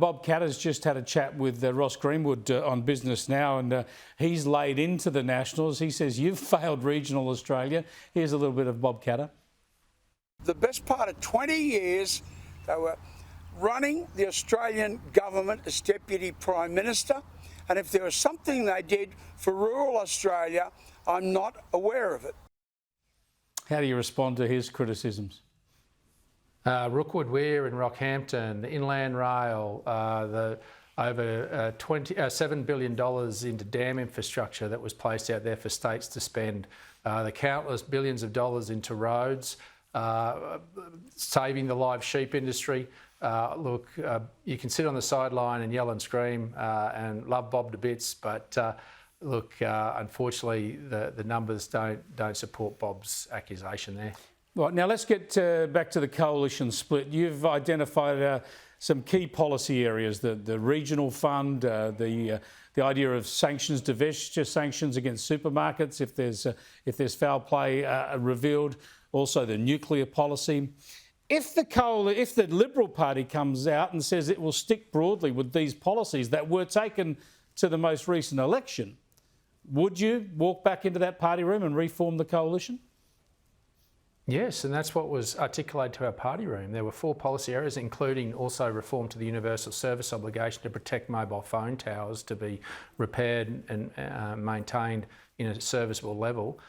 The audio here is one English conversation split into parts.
Bob Katter's just had a chat with Ross Greenwood on Business Now, and he's laid into the Nationals. He says, you've failed regional Australia. Here's a little bit of Bob Katter. The best part of 20 years, they were running the Australian government as Deputy Prime Minister, and if there was something they did for rural Australia, I'm not aware of it. How do you respond to his criticisms? Rookwood Weir in Rockhampton, the Inland Rail, the over $7 billion into dam infrastructure that was placed out there for states to spend, the countless billions of dollars into roads, saving the live sheep industry. You can sit on the sideline and yell and scream and love Bob to bits, but unfortunately, the numbers don't support Bob's accusation there. Right, now let's get back to the coalition split. You've identified some key policy areas: the regional fund, the idea of sanctions, divestiture sanctions against supermarkets if there's foul play revealed. Also, the nuclear policy. If the Liberal Party comes out and says it will stick broadly with these policies that were taken to the most recent election, would you walk back into that party room and reform the coalition? Yes, and that's what was articulated to our party room. There were 4 policy areas, including also reform to the universal service obligation to protect mobile phone towers to be repaired and maintained in a serviceable level.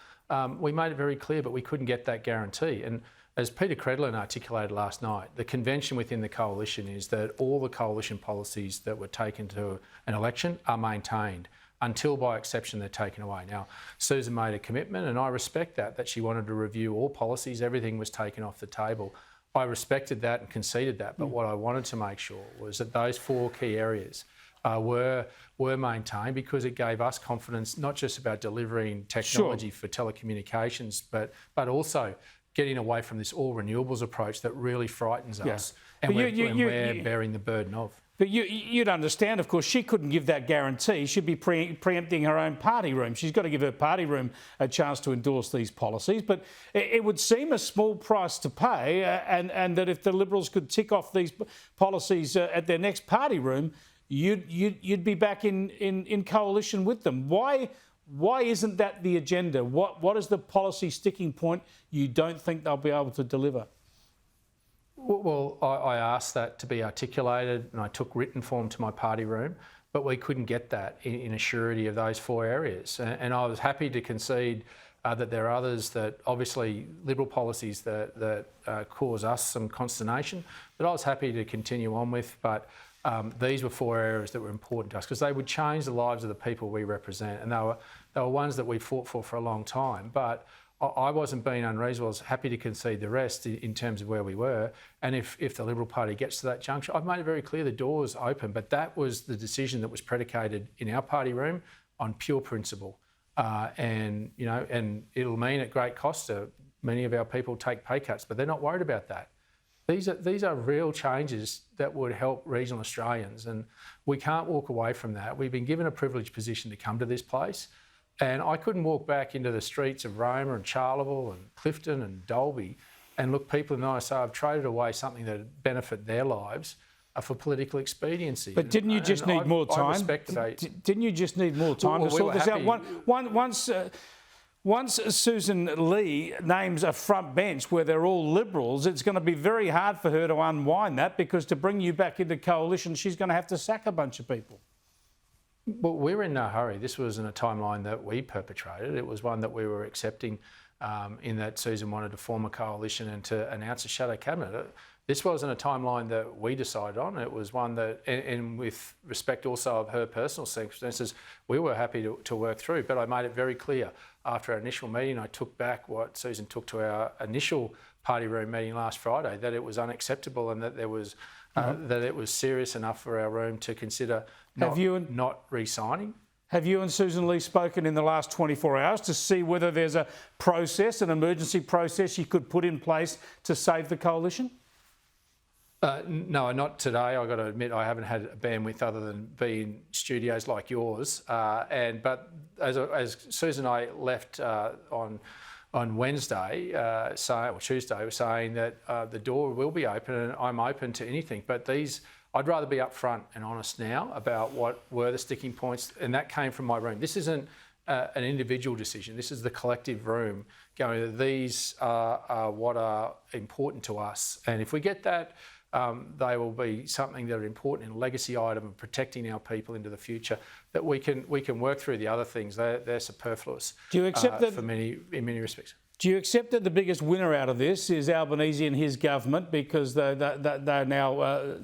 We made it very clear, but we couldn't get that guarantee. And as Peter Credlin articulated last night, the convention within the coalition is that all the coalition policies that were taken to an election are maintained until, by exception, they're taken away. Now, Susan made a commitment, and I respect that she wanted to review all policies. Everything was taken off the table. I respected that and conceded that, but what I wanted to make sure was that those 4 key areas were maintained, because it gave us confidence, not just about delivering technology for telecommunications, but also getting away from this all renewables approach that really frightens us, and we're bearing the burden of. But you'd understand, of course, she couldn't give that guarantee. She'd be preempting her own party room. She's got to give her party room a chance to endorse these policies. But it would seem a small price to pay, and that if the Liberals could tick off these policies at their next party room, you'd be back in coalition with them. Why isn't that the agenda? What is the policy sticking point you don't think they'll be able to deliver? Well, I asked that to be articulated, and I took written form to my party room, but we couldn't get that in a surety of those 4 areas. And I was happy to concede that there are others that obviously Liberal policies that cause us some consternation, that I was happy to continue on with. But these were 4 areas that were important to us because they would change the lives of the people we represent, and they were ones that we fought for a long time. But I wasn't being unreasonable. I was happy to concede the rest in terms of where we were. And if the Liberal Party gets to that juncture, I've made it very clear the door's open. But that was the decision that was predicated in our party room on pure principle. And it'll mean at great cost many of our people take pay cuts, but they're not worried about that. These are real changes that would help regional Australians, and we can't walk away from that. We've been given a privileged position to come to this place. And I couldn't walk back into the streets of Roma and Charleville and Clifton and Dalby and look people in the eye and say, I've traded away something that would benefit their lives for political expediency. But didn't you just need more time? I respect didn't you just need more time to sort this out? Once Susan Lee names a front bench where they're all Liberals, it's going to be very hard for her to unwind that, because to bring you back into coalition, she's going to have to sack a bunch of people. Well, we were in no hurry. This wasn't a timeline that we perpetrated. It was one that we were accepting, in that Susan wanted to form a coalition and to announce a shadow cabinet. This wasn't a timeline that we decided on. It was one that, and with respect also of her personal circumstances, we were happy to work through. But I made it very clear after our initial meeting, I took back what Susan took to our initial party room meeting last Friday, that it was unacceptable and that there was that it was serious enough for our room to consider not re-signing. Have you and Susan Lee spoken in the last 24 hours to see whether there's a process, an emergency process you could put in place to save the coalition? No, not today. I've got to admit I haven't had a bandwidth other than be in studios like yours. But as Susan and I left on Wednesday, or Tuesday, was saying that the door will be open and I'm open to anything. But these I'd rather be upfront and honest now about what were the sticking points, and that came from my room. This isn't an individual decision. This is the collective room going, these are what are important to us. And if we get that, they will be something that are important in a legacy item and protecting our people into the future, that we can work through the other things. They're superfluous. Do you accept that in many respects? Do you accept that the biggest winner out of this is Albanese and his government, because they're now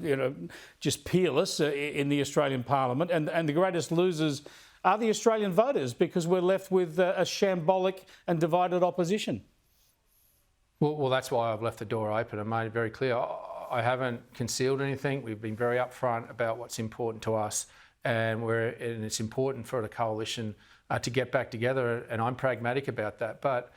just peerless in the Australian Parliament, and the greatest losers are the Australian voters, because we're left with a shambolic and divided opposition? Well, that's why I've left the door open and made it very clear. I haven't concealed anything. We've been very upfront about what's important to us, and it's important for the coalition to get back together, and I'm pragmatic about that. But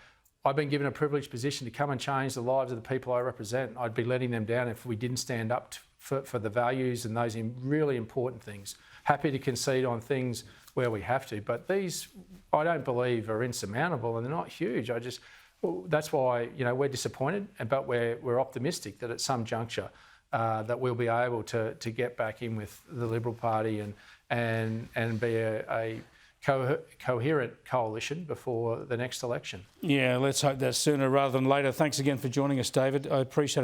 I've been given a privileged position to come and change the lives of the people I represent. I'd be letting them down if we didn't stand up for the values and those really important things. Happy to concede on things where we have to, but these I don't believe are insurmountable, and they're not huge. That's why we're disappointed, but we're optimistic that at some juncture that we'll be able to get back in with the Liberal Party and be a coherent coalition before the next election. Yeah, let's hope that sooner rather than later. Thanks again for joining us, David. I appreciate it.